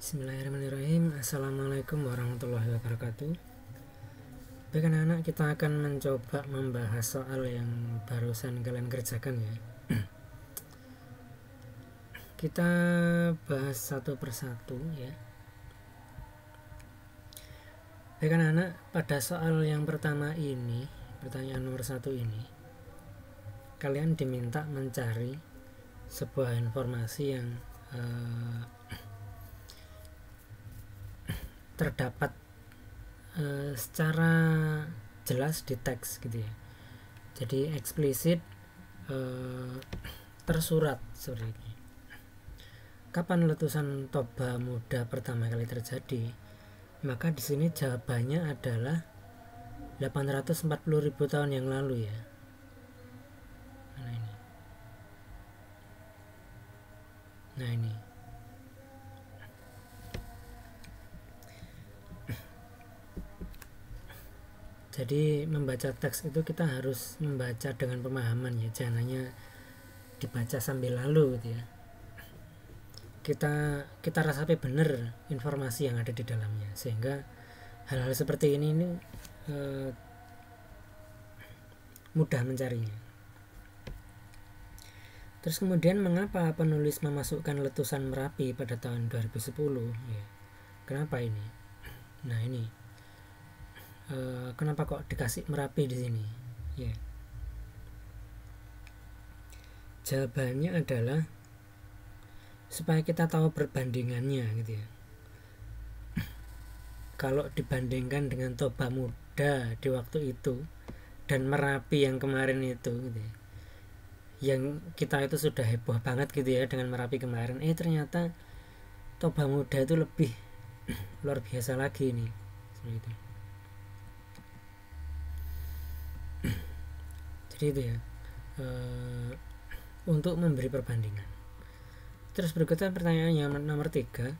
Bismillahirrahmanirrahim. Assalamualaikum warahmatullahi wabarakatuh. Baik anak-anak, kita akan mencoba membahas soal yang barusan kalian kerjakan ya. Kita bahas satu persatu ya. Baik anak-anak, pada soal yang pertama ini, pertanyaan nomor 1 ini, kalian diminta mencari sebuah informasi yang terdapat secara jelas di teks gitu ya. Jadi eksplisit tersurat seperti ini. Kapan letusan Toba Muda pertama kali terjadi? Maka di sini jawabannya adalah 840.000 tahun yang lalu ya. Nah ini. Jadi membaca teks itu kita harus membaca dengan pemahaman ya, jangan hanya dibaca sambil lalu gitu ya. Kita rasapi benar informasi yang ada di dalamnya, sehingga hal-hal seperti ini mudah mencarinya. Terus kemudian mengapa penulis memasukkan letusan Merapi pada tahun 2010 ya. Kenapa ini? Nah ini kenapa kok dikasih Merapi di sini ya. Jawabannya adalah supaya kita tahu perbandingannya gitu ya. Kalau dibandingkan dengan Toba Muda di waktu itu dan Merapi yang kemarin itu gitu ya, yang kita itu sudah heboh banget gitu ya dengan Merapi kemarin, ternyata Toba Muda itu lebih luar biasa lagi nih seperti itu. Jadi itu ya, untuk memberi perbandingan. Terus berikutnya pertanyaan yang nomor 3,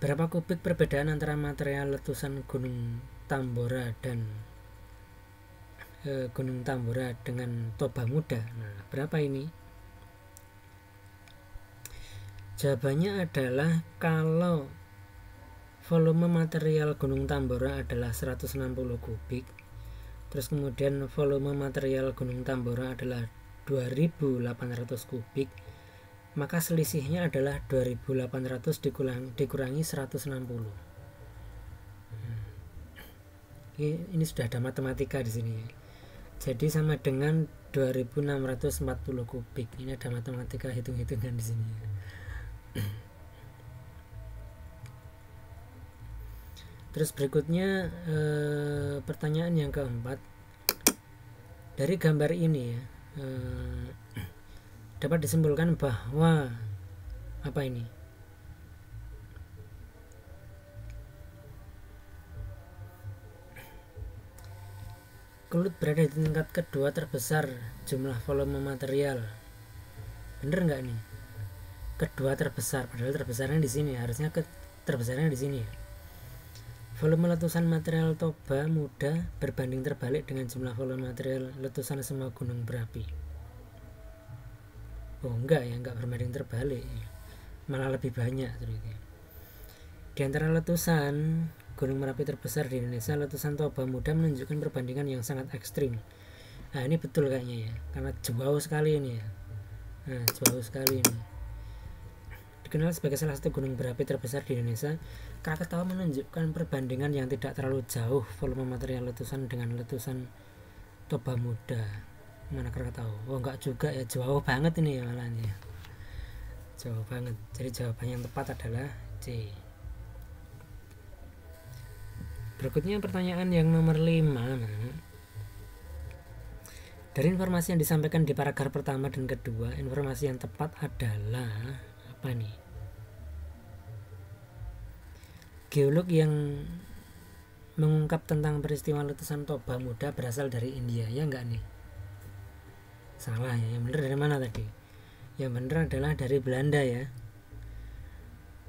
berapa kubik perbedaan antara material letusan Gunung Tambora dan Gunung Tambora dengan Toba Muda? Nah, berapa ini? Jawabannya adalah kalau volume material Gunung Tambora adalah 160 kubik, terus kemudian volume material Gunung Tambora adalah 2800 kubik, maka selisihnya adalah 2800 dikurangi 160. Ini sudah ada matematika di sini. Jadi sama dengan 2640 kubik. Ini ada matematika hitung-hitungan di sini. Terus berikutnya pertanyaan yang keempat, dari gambar ini ya, dapat disimpulkan bahwa apa ini? Kelut berada di tingkat kedua terbesar jumlah volume material. Bener nggak nih? Kedua terbesar, padahal terbesarnya di sini, harusnya terbesarnya di sini ya. Volume letusan material Toba Muda berbanding terbalik dengan jumlah volume material letusan semua gunung berapi. Oh enggak ya, enggak berbanding terbalik, malah lebih banyak. Di antara letusan gunung Merapi terbesar di Indonesia, letusan Toba Muda menunjukkan perbandingan yang sangat ekstrim. Nah ini betul kayaknya ya, karena jauh sekali ini ya. Nah jauh sekali ini. Dikenal sebagai salah satu gunung berapi terbesar di Indonesia, Krakatau menunjukkan perbandingan yang tidak terlalu jauh volume material letusan dengan letusan Toba Muda. Mana Krakatau? Oh enggak juga ya, jauh banget ini ya malahnya. Jauh banget. Jadi jawaban yang tepat adalah C. Berikutnya pertanyaan yang nomor 5. Dari informasi yang disampaikan di paragraf pertama dan kedua, informasi yang tepat adalah apa nih? Geolog yang mengungkap tentang peristiwa letusan Toba Muda berasal dari India, ya enggak nih? Salah ya, yang benar dari mana tadi? Yang benar adalah dari Belanda ya.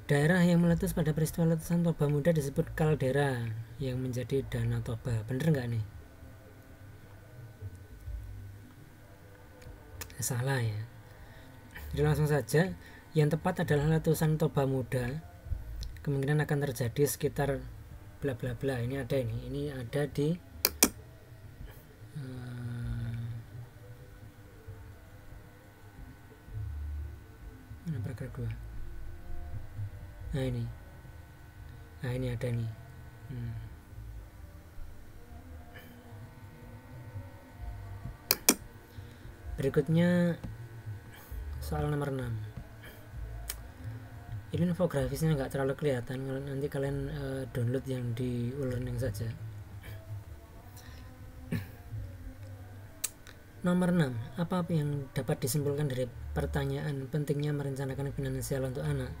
Daerah yang meletus pada peristiwa letusan Toba Muda disebut kaldera yang menjadi Danau Toba. Bener nggak nih? Salah ya. Jadi langsung saja, yang tepat adalah letusan Toba Muda kemungkinan akan terjadi sekitar bla bla bla. Ini ada di mana paragraf 2. Nah ini ada nih. Berikutnya soal nomor 6. Ini infografisnya nggak terlalu kelihatan, nanti kalian download yang di e-learning saja. Nomor 6. Apa yang dapat disimpulkan dari pertanyaan pentingnya merencanakan finansial untuk anak?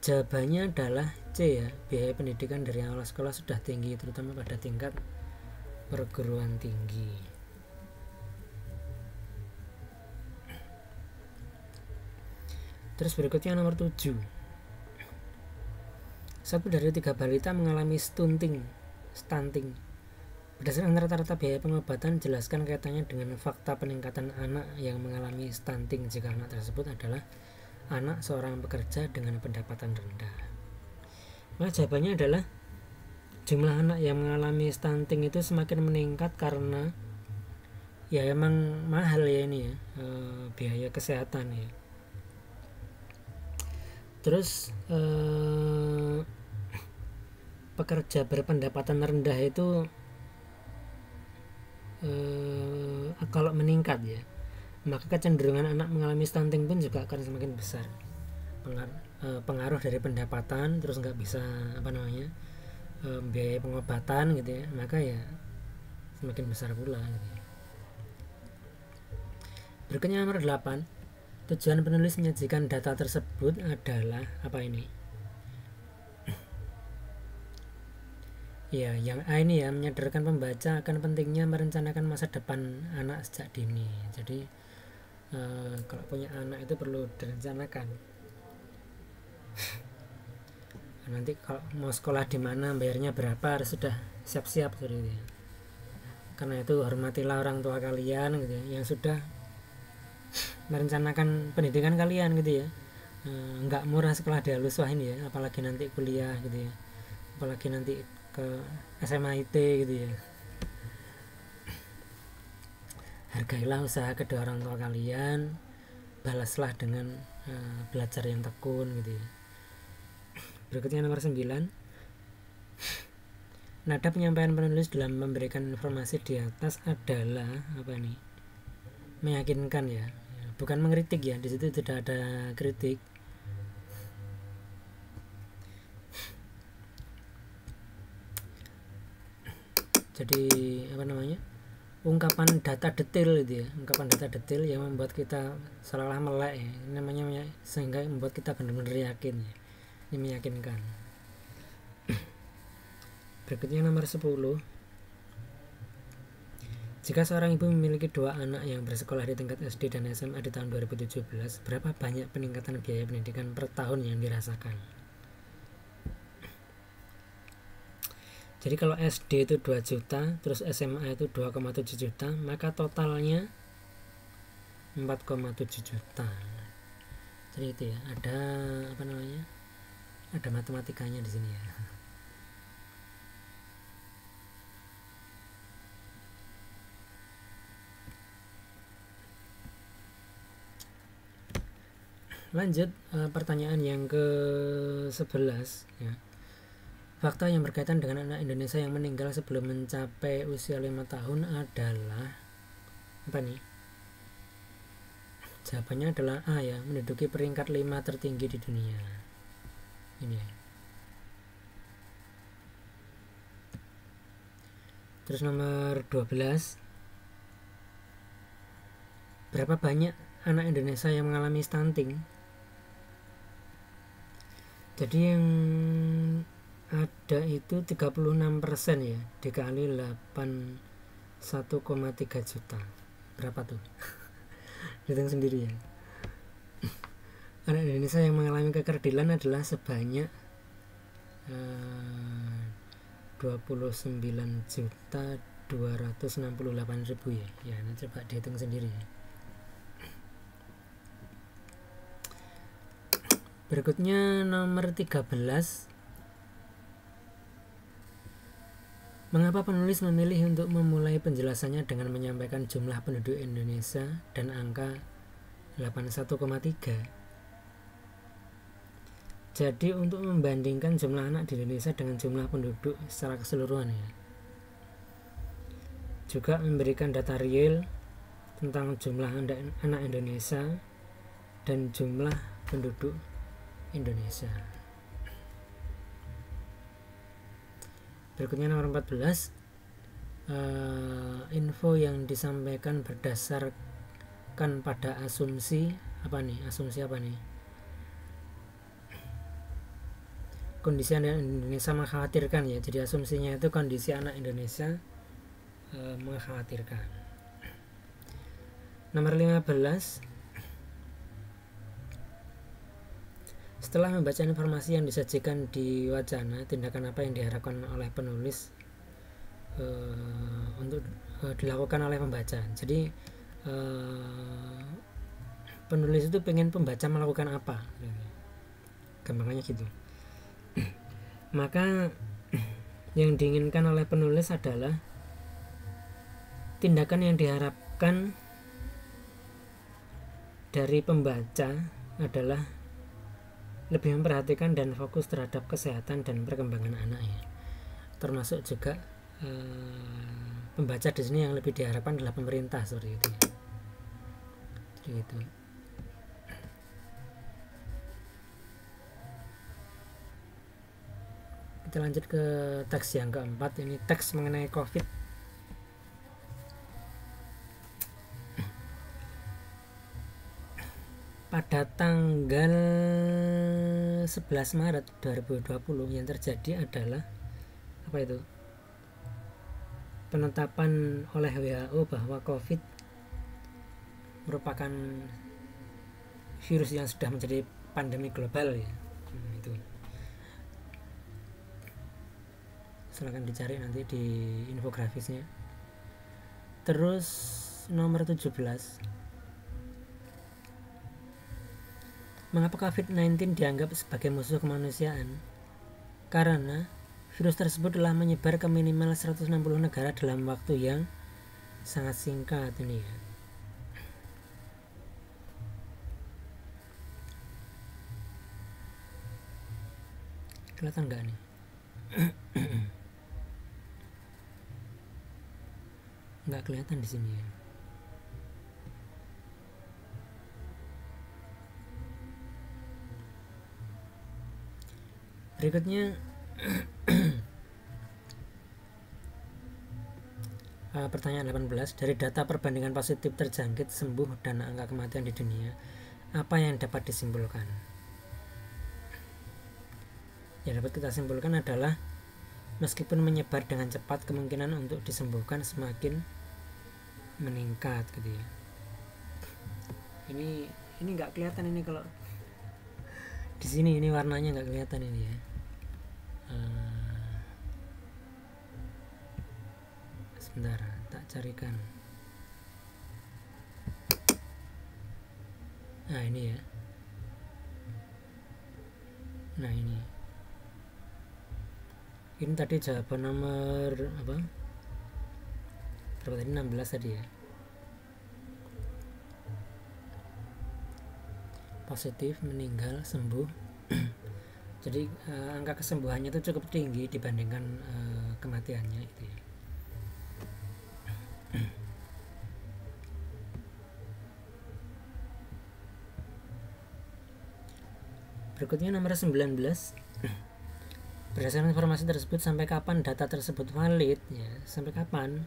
Jawabannya adalah C ya, biaya pendidikan dari awal sekolah sudah tinggi, terutama pada tingkat perguruan tinggi. Terus berikutnya nomor 7. 1 dari 3 balita mengalami stunting. Berdasarkan rata-rata biaya pengobatan, jelaskan kaitannya dengan fakta peningkatan anak yang mengalami stunting jika anak tersebut adalah anak seorang pekerja dengan pendapatan rendah. Nah, jawabannya adalah jumlah anak yang mengalami stunting itu semakin meningkat karena ya emang mahal ya ini ya, biaya kesehatan ya. Terus pekerja berpendapatan rendah itu kalau meningkat ya, maka kecenderungan anak mengalami stunting pun juga akan semakin besar. Pengaruh dari pendapatan, terus nggak bisa biaya pengobatan gitu ya, maka ya semakin besar pula gitu ya. Berikutnya nomor 8. Tujuan penulis menyajikan data tersebut adalah apa ini? Ya, yang A ini ya, menyadarkan pembaca akan pentingnya merencanakan masa depan anak sejak dini. Jadi kalau punya anak itu perlu direncanakan. Nanti kalau mau sekolah di mana, bayarnya berapa, harus sudah siap-siap gitu ya. Karena itu hormatilah orang tua kalian gitu ya, yang sudah merencanakan pendidikan kalian gitu ya. Nggak murah sekolah di Al-Uswah ini ya, apalagi nanti kuliah gitu ya, apalagi nanti ke SMA IT gitu ya. Hargailah usaha kedua orang tua kalian, balaslah dengan belajar yang tekun gitu ya. Berikutnya nomor 9. Nada penyampaian penulis dalam memberikan informasi di atas adalah apa nih? Meyakinkan ya, bukan mengkritik ya. Di situ tidak ada kritik. Jadi ungkapan data detail itu ya, ungkapan data detail yang membuat kita seolah-olah melek ya. Ini namanya sehingga membuat kita benar-benar yakin ya. Ini meyakinkan. Berikutnya nomor 10. Jika seorang ibu memiliki 2 anak yang bersekolah di tingkat SD dan SMA di tahun 2017, berapa banyak peningkatan biaya pendidikan per tahun yang dirasakan? Jadi kalau SD itu 2 juta, terus SMA itu 2,7 juta, maka totalnya 4,7 juta. Jadi itu ya, ada ada matematikanya di sini ya. Lanjut pertanyaan yang ke-11 ya. Fakta yang berkaitan dengan anak Indonesia yang meninggal sebelum mencapai usia 5 tahun adalah apa nih? Jawabannya adalah A ya, menduduki peringkat 5 tertinggi di dunia. Ini ya. Terus nomor 12. Berapa banyak anak Indonesia yang mengalami stunting? Jadi yang ada itu 36% ya, dikali 8 1,3 juta. Berapa tuh? Hitung sendiri ya. Anak Indonesia yang mengalami kekerdilan adalah sebanyak 29.268.000 ya. Ya, ini coba dihitung sendiri ya. Berikutnya nomor 13. Mengapa penulis memilih untuk memulai penjelasannya dengan menyampaikan jumlah penduduk Indonesia dan angka 81,3? Jadi untuk membandingkan jumlah anak di Indonesia dengan jumlah penduduk secara keseluruhan ya. Juga memberikan data real tentang jumlah anak Indonesia dan jumlah penduduk Indonesia. Berikutnya nomor 14. Info yang disampaikan berdasarkan pada asumsi apa nih? Kondisi anak Indonesia mengkhawatirkan ya. Jadi asumsinya itu kondisi anak Indonesia mengkhawatirkan. Nomor 15. Setelah membaca informasi yang disajikan di wacana, tindakan apa yang diharapkan oleh penulis untuk dilakukan oleh pembaca. Jadi penulis itu pengen pembaca melakukan apa, gampangnya gitu. Maka yang diinginkan oleh penulis adalah tindakan yang diharapkan dari pembaca adalah lebih memperhatikan dan fokus terhadap kesehatan dan perkembangan anaknya. Termasuk juga pembaca di sini yang lebih diharapkan adalah pemerintah seperti itu. Jadi gitu. Kita lanjut ke teks yang keempat. Ini teks mengenai COVID. Pada tanggal 11 Maret 2020 yang terjadi adalah apa itu? Penetapan oleh WHO bahwa COVID merupakan virus yang sudah menjadi pandemi global ya. Itu. Silakan dicari nanti di infografisnya. Terus nomor 17. Mengapa COVID-19 dianggap sebagai musuh kemanusiaan? Karena virus tersebut telah menyebar ke minimal 160 negara dalam waktu yang sangat singkat ini ya. Kelihatan nggak nih? Nggak kelihatan di sini ya. Berikutnya pertanyaan 18. Dari data perbandingan positif terjangkit, sembuh, dan angka kematian di dunia, apa yang dapat disimpulkan? Yang dapat kita simpulkan adalah meskipun menyebar dengan cepat, kemungkinan untuk disembuhkan semakin meningkat gitu ya. Ini nggak kelihatan ini kalau di sini, ini warnanya nggak kelihatan ini ya. Sebentar, tak carikan. Nah ini ya. Nah ini tadi jawaban nomor apa? Berapa tadi? 16 tadi ya. Positif, meninggal, sembuh. Jadi angka kesembuhannya itu cukup tinggi dibandingkan kematiannya itu ya. Berikutnya nomor 19. Berdasarkan informasi tersebut, sampai kapan data tersebut valid ya? Sampai kapan?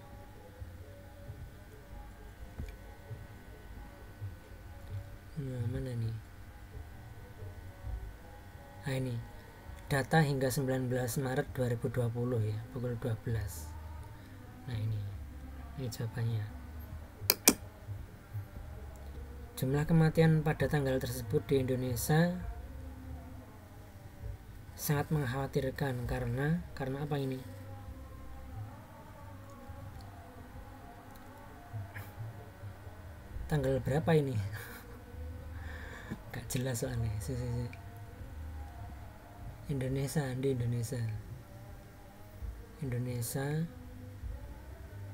Nah, mana nih? Nah ini data hingga 19 Maret 2020 ya, pukul 12. Nah ini jawabannya. Jumlah kematian pada tanggal tersebut di Indonesia sangat mengkhawatirkan karena apa ini? Tanggal berapa ini? Gak jelas soalnya. Indonesia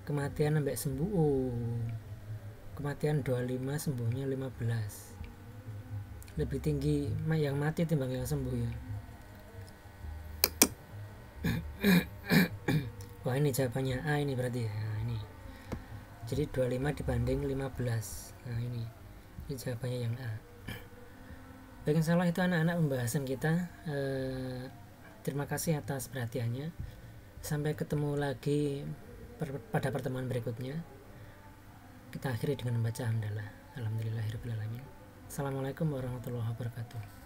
kematian sampai sembuh, kematian 25, sembuhnya 15, lebih tinggi yang mati timbang yang sembuh ya. Wah, ini jawabannya A ini berarti ya. Nah, ini jadi 25 dibanding 15. Nah, ini jawabannya yang A. Baik, insya Allah itu anak-anak pembahasan kita. Terima kasih atas perhatiannya. Sampai ketemu lagi pada pertemuan berikutnya. Kita akhiri dengan membaca hamdalah. Alhamdulillahirrahmanirrahim. Assalamualaikum warahmatullahi wabarakatuh.